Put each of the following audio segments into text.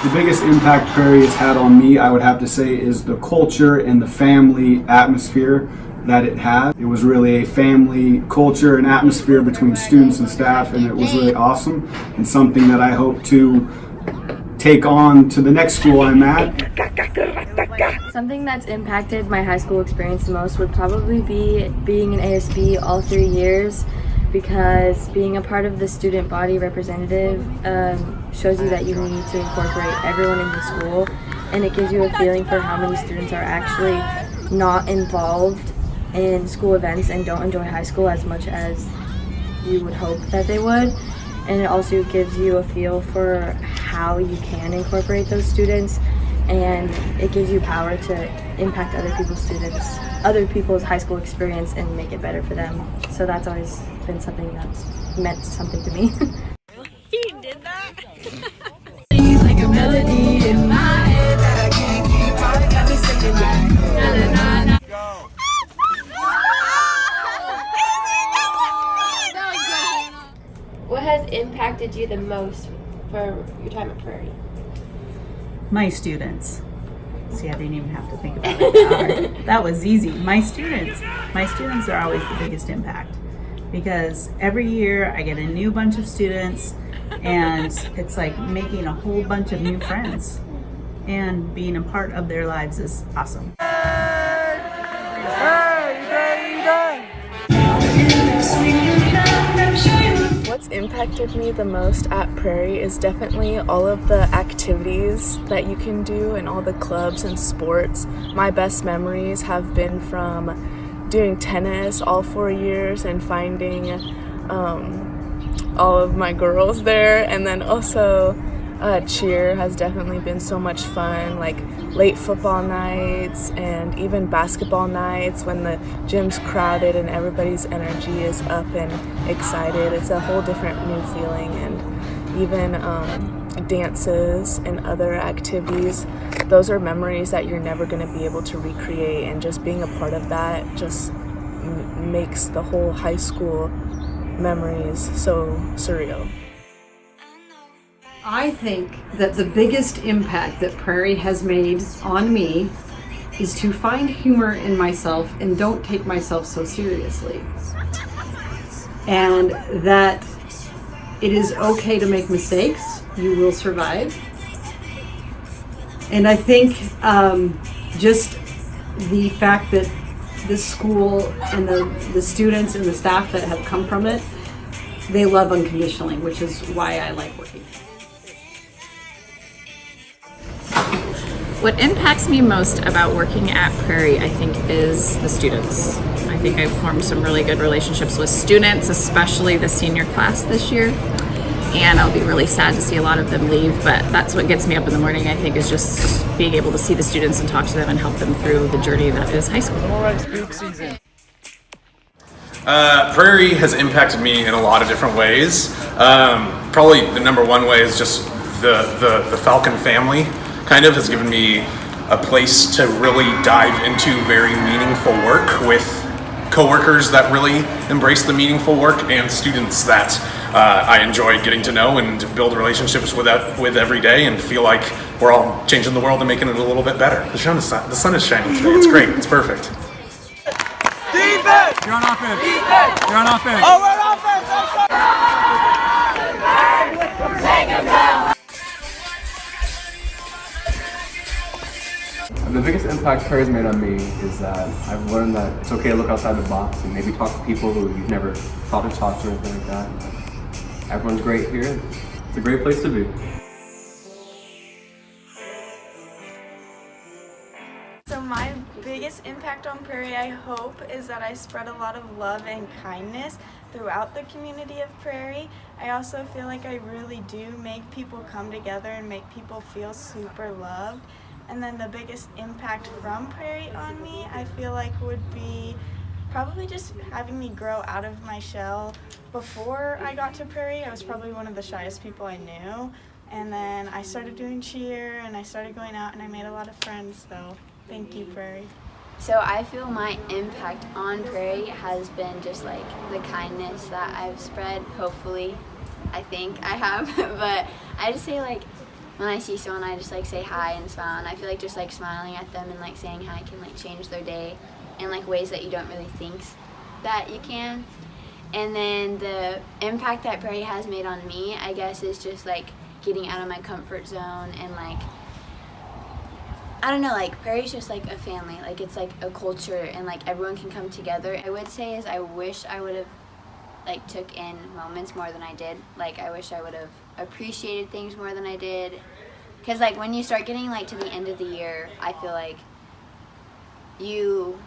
The biggest impact Prairie has had on me, I would have to say, is the culture and the family atmosphere that it had. It was really a family culture and atmosphere between students and staff, and it was really awesome and something that I hope to take on to the next school I'm at. Something that's impacted my high school experience the most would probably be being an ASB all 3 years, because being a part of the student body representative shows you that you need to incorporate everyone in the school, and it gives you a feeling for how many students are actually not involved in school events and don't enjoy high school as much as you would hope that they would. And it also gives you a feel for how you can incorporate those students, and it gives you power to impact other people's high school experience and make it better for them. So that's always been something that's meant something to me. He did that? He's like a melody in my head that I can't keep out. Got me singing like na na na. Go. What has impacted you the most for your time at Prairie? My students. See, I didn't even have to think about it. That was easy. My students are always the biggest impact, because every year I get a new bunch of students, and it's like making a whole bunch of new friends, and being a part of their lives is awesome. What's impacted me the most at Prairie is definitely all of the activities that you can do and all the clubs and sports. My best memories have been from doing tennis all 4 years and finding all of my girls there, and then also cheer has definitely been so much fun, like late football nights and even basketball nights when the gym's crowded and everybody's energy is up and excited. It's a whole different new feeling. And even dances and other activities, those are memories that you're never going to be able to recreate, and just being a part of that just makes the whole high school memories so surreal. I think that the biggest impact that Prairie has made on me is to find humor in myself and don't take myself so seriously. And that it is okay to make mistakes, you will survive. And I think just the fact that this school and the students and the staff that have come from it, they love unconditionally, which is why I like working. What impacts me most about working at Prairie, I think, is the students. I think I've formed some really good relationships with students, especially the senior class this year. And I'll be really sad to see a lot of them leave, but that's what gets me up in the morning, I think, is just being able to see the students and talk to them and help them through the journey that is high school. Prairie has impacted me in a lot of different ways. Probably the number one way is just the Falcon family kind of has given me a place to really dive into very meaningful work with coworkers that really embrace the meaningful work, and students that I enjoy getting to know and build relationships with every day, and feel like we're all changing the world and making it a little bit better. The sun is shining today. It's great. It's perfect. Defense! You're on offense. Defense! You're on offense. Oh, we're on offense! Take him down! The biggest impact Prairie's made on me is that I've learned that it's okay to look outside the box and maybe talk to people who you've never thought to talk to or anything like that. Everyone's great here. It's a great place to be. So my biggest impact on Prairie, I hope, is that I spread a lot of love and kindness throughout the community of Prairie. I also feel like I really do make people come together and make people feel super loved. And then the biggest impact from Prairie on me, I feel like, would be probably just having me grow out of my shell. Before I got to Prairie, I was probably one of the shyest people I knew. And then I started doing cheer, and I started going out, and I made a lot of friends, so thank you, Prairie. So I feel my impact on Prairie has been just like the kindness that I've spread, hopefully. I think I have, but I just say, like, when I see someone, I just like say hi and smile, and I feel like just like smiling at them and like saying hi can like change their day in like ways that you don't really think that you can. And then the impact that Prairie has made on me, I guess, is just like getting out of my comfort zone and like, I don't know, like Prairie's just like a family, like it's like a culture and like everyone can come together. I would say is I wish I would have like took in moments more than I did. Like I wish I would have appreciated things more than I did. Cause like when you start getting like to the end of the year, I feel like you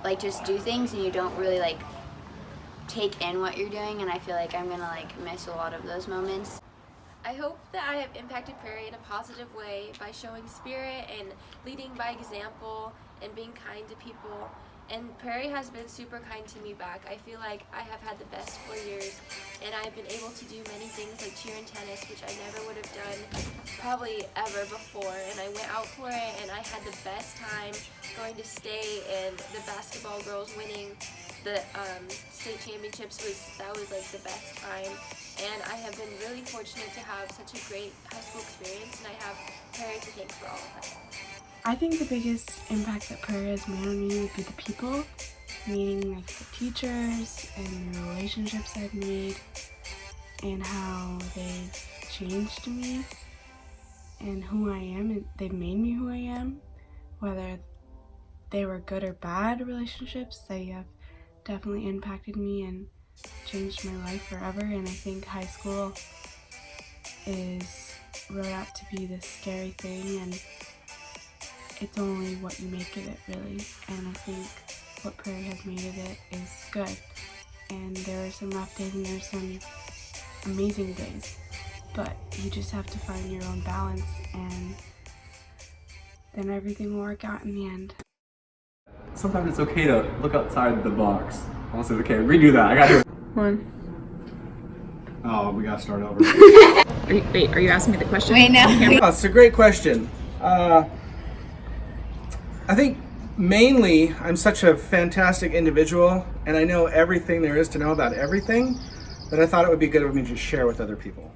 like just do things and you don't really like take in what you're doing, and I feel like I'm gonna like miss a lot of those moments. I hope that I have impacted Prairie in a positive way by showing spirit and leading by example and being kind to people. And Prairie has been super kind to me back. I feel like I have had the best 4 years, and I've been able to do many things like cheer and tennis, which I never would have done probably ever before. And I went out for it, and I had the best time going to state, and the basketball girls winning the state championships that was like the best time. And I have been really fortunate to have such a great high school experience, and I have Prairie to thank for all of that. I think the biggest impact that Prairie has made on me would be the people, meaning like the teachers and the relationships I've made and how they've changed me and who I am, and they've made me who I am. Whether they were good or bad relationships, they have definitely impacted me and changed my life forever. And I think high school is really apt to be this scary thing, and it's only what you make of it, really. And I think what Prairie has made of it is good. And there are some rough days and there's some amazing days, but you just have to find your own balance, and then everything will work out in the end. Sometimes it's okay to look outside the box. Almost said, okay, redo that. I gotta do it. 1. Oh, we gotta start over. Are you asking me the question? Wait, no. Oh, it's a great question. I think mainly I'm such a fantastic individual, and I know everything there is to know about everything, that I thought it would be good of me to share with other people.